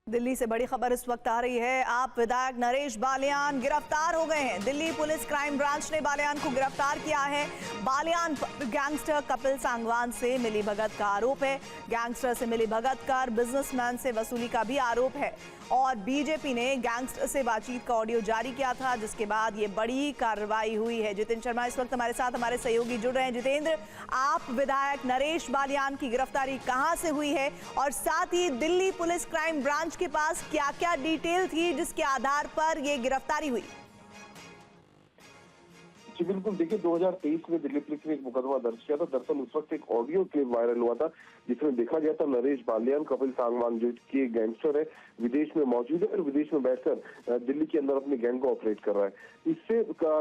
दिल्ली से बड़ी खबर इस वक्त आ रही है। आप विधायक नरेश बालियान गिरफ्तार हो गए हैं। दिल्ली पुलिस क्राइम ब्रांच ने बालियान को गिरफ्तार किया है। बालियान पर गैंगस्टर कपिल सांगवान से मिलीभगत का आरोप है। गैंगस्टर से मिलीभगत कर बिजनेसमैन से वसूली का भी आरोप है और बीजेपी ने गैंगस्टर से बातचीत का ऑडियो जारी किया था, जिसके बाद ये बड़ी कार्रवाई हुई है। जितेंद्र शर्मा इस वक्त हमारे साथ, हमारे सहयोगी जुड़ रहे हैं। जितेंद्र, आप विधायक नरेश बालियान की गिरफ्तारी कहां से हुई है और साथ ही दिल्ली पुलिस क्राइम ब्रांच के पास क्या क्या डिटेल थी जिसके आधार पर यह गिरफ्तारी हुई? जी बिल्कुल, देखिए 2023 में दिल्ली पुलिस ने एक मुकदमा दर्ज किया था। दरअसल उस वक्त एक ऑडियो क्लिप वायरल हुआ था जिसमें देखा गया था नरेश बालियान कपिल सांगवान जो कि गैंगस्टर है, विदेश में मौजूद है और विदेश में बैठकर दिल्ली के अंदर अपनी गैंग को ऑपरेट कर रहा है। इससे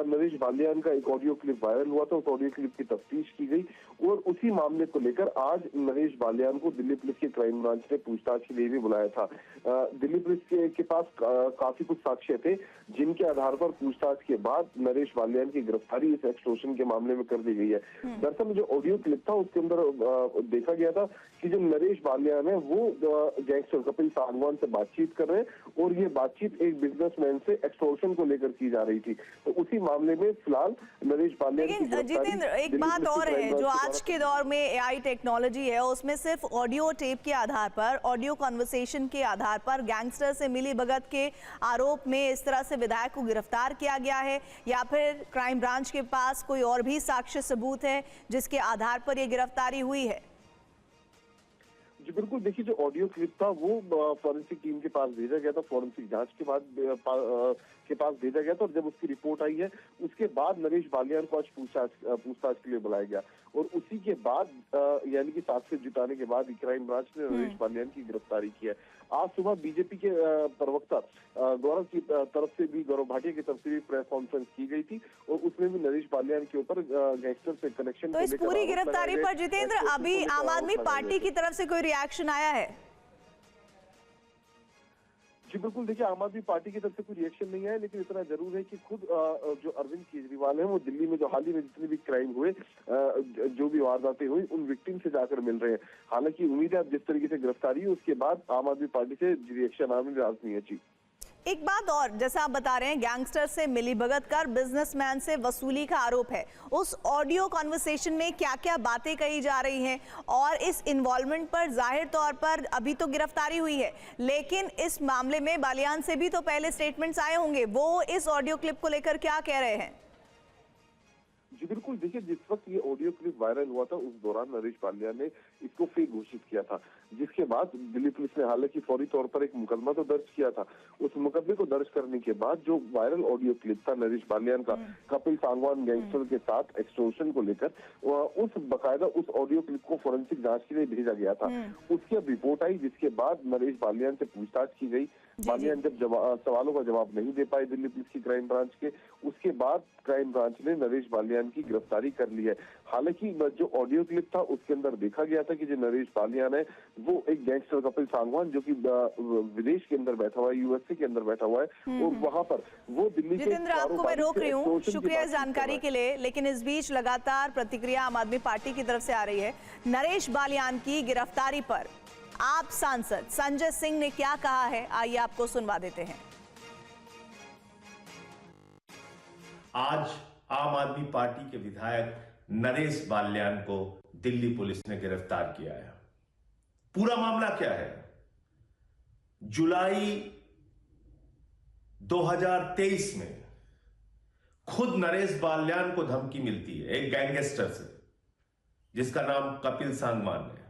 नरेश बालियान का एक ऑडियो क्लिप वायरल हुआ था। उस ऑडियो क्लिप की तफ्तीश की गई और उसी मामले को लेकर आज नरेश बालियान को दिल्ली पुलिस की क्राइम ब्रांच ने पूछताछ के लिए भी बुलाया था। दिल्ली पुलिस के पास काफी कुछ साक्ष्य थे जिनके आधार पर पूछताछ के बाद नरेश बालियान की गिरफ्तारी इस एक्सटॉर्शन के मामले में कर दी गई है। दरअसल जो ऑडियो क्लिप था उसके अंदर देखा गया था कि जो नरेश बालियान है वो गैंगस्टर कपिल सांगवान से बातचीत कर रहे हैं और ये बातचीत एक बिजनेसमैन से एक्सटॉर्शन को लेकर की जा रही थी। तो उसी मामले में फिलहाल नरेश बालियान की गिरफ्तारी। जितेंद्र, एक बात और है, जो आज के दौर में एआई टेक्नोलॉजी है उसमें सिर्फ ऑडियो टेप के आधार पर, ऑडियो कन्वर्सेशन के आधार पर गैंगस्टर से मिलीभगत के आरोप में इस तरह से विधायक को गिरफ्तार किया गया है, या फिर क्राइम ब्रांच के पास कोई और भी साक्ष्य सबूत है जिसके आधार पर यह गिरफ्तारी हुई है? जी बिल्कुल, देखिए जो ऑडियो क्लिप था वो फॉरेंसिक टीम के पास भेजा गया था, फॉरेंसिक जांच के बाद के पास भेजा गया था और जब उसकी रिपोर्ट आई है उसके बाद नरेश बालियान को आज पूछताछ के लिए बुलाया गया और उसी के बाद यानी कि साक्ष्य जुटाने के बाद क्राइम ब्रांच ने नरेश बालियान की गिरफ्तारी की है। आज सुबह बीजेपी के प्रवक्ता गौरव की तरफ से भी, गौरव भाटिया की तरफ से भी प्रेस कॉन्फ्रेंस की गई थी और उसमें भी नरेश बालियान के ऊपर गैंगस्टर से कनेक्शन। तो इस पूरी गिरफ्तारी पर जितेंद्र अभी आम आदमी पार्टी की तरफ से कोई रिएक्शन आया है? जी बिल्कुल, देखिए आम आदमी पार्टी की तरफ से कोई रिएक्शन नहीं आया, लेकिन इतना जरूर है कि खुद जो अरविंद केजरीवाल है वो दिल्ली में जो हाल ही में जितने भी क्राइम हुए, जो भी वारदातें हुई, उन विक्टिम से जाकर मिल रहे हैं। हालांकि उम्मीद है अब जिस तरीके से गिरफ्तारी है उसके बाद आम आदमी पार्टी से रिएक्शन आने लाजमी है। जी एक बात और, जैसा आप बता रहे हैं गैंगस्टर से मिलीभगत कर बिजनेसमैन से वसूली का आरोप है, उस ऑडियो कॉन्वर्सेशन में क्या क्या बातें कही जा रही हैं और इस इन्वॉल्वमेंट पर जाहिर तौर पर अभी तो गिरफ्तारी हुई है, लेकिन इस मामले में बालियान से भी तो पहले स्टेटमेंट्स आए होंगे, वो इस ऑडियो क्लिप को लेकर क्या कह रहे हैं? जी बिल्कुल, देखिए जिस वक्त ये ऑडियो क्लिप वायरल हुआ था उस दौरान नरेश बालियान ने इसको फेक घोषित किया था, जिसके बाद दिल्ली पुलिस ने हालांकि फौरी तौर पर एक मुकदमा तो दर्ज किया था। उस मुकदमे को दर्ज करने के बाद जो वायरल ऑडियो क्लिप था नरेश बालियान का कपिल सांगवान गैंगस्टर के साथ एक्सटॉर्शन को लेकर, उस बकायदा उस ऑडियो क्लिप को फॉरेंसिक जांच के लिए भेजा गया था। उसकी अब रिपोर्ट आई जिसके बाद नरेश बालियान से पूछताछ की गई। बालियान जब सवालों का जवाब नहीं दे पाए दिल्ली पुलिस की क्राइम ब्रांच के, उसके बाद क्राइम ब्रांच ने नरेश बालियान की गिरफ्तारी कर ली है। हालांकि जो ऑडियो क्लिप था उसके अंदर देखा गया था कि जो नरेश बालियान है वो एक गैंगस्टर कपिल सांगवान जो कि विदेश के अंदर बैठा हुआ है, यूएसए के अंदर बैठा हुआ है और वहां पर वो दिल्ली के। जितेंद्र, आपको मैं रोक रही हूँ, शुक्रिया इस जानकारी के लिए, लेकिन इस बीच लगातार प्रतिक्रिया आम आदमी पार्टी की तरफ से आ रही है। नरेश बालियान की गिरफ्तारी पर आप सांसद संजय सिंह ने क्या कहा है, आइए आपको सुनवा देते हैं। आज आम आदमी पार्टी के विधायक नरेश बालियान को दिल्ली पुलिस ने गिरफ्तार किया है। पूरा मामला क्या है? जुलाई 2023 में खुद नरेश बालियान को धमकी मिलती है एक गैंगस्टर से जिसका नाम कपिल सांगवान है।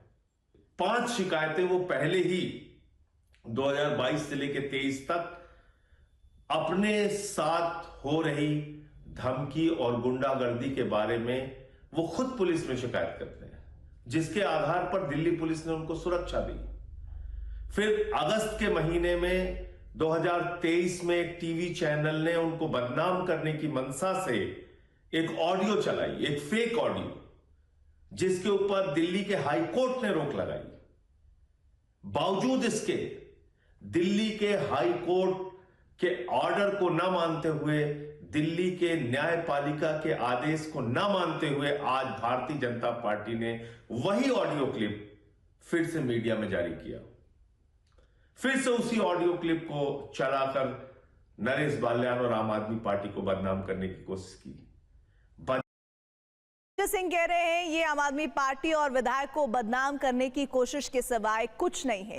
5 शिकायतें वो पहले ही 2022 से लेकर 23 तक अपने साथ हो रही धमकी और गुंडागर्दी के बारे में वो खुद पुलिस में शिकायत करते हैं, जिसके आधार पर दिल्ली पुलिस ने उनको सुरक्षा दी। फिर अगस्त के महीने में 2023 में एक टीवी चैनल ने उनको बदनाम करने की मंशा से एक ऑडियो चलाई, एक फेक ऑडियो, जिसके ऊपर दिल्ली के हाई कोर्ट ने रोक लगाई। बावजूद इसके दिल्ली के हाई कोर्ट के ऑर्डर को न मानते हुए, दिल्ली के न्यायपालिका के आदेश को न मानते हुए आज भारतीय जनता पार्टी ने वही ऑडियो क्लिप फिर से मीडिया में जारी किया। फिर से उसी ऑडियो क्लिप को चलाकर नरेश बाल्यान और आम आदमी पार्टी को बदनाम करने की कोशिश की। सिंह कह रहे हैं ये आम आदमी पार्टी और विधायक को बदनाम करने की कोशिश के सिवाय कुछ नहीं है।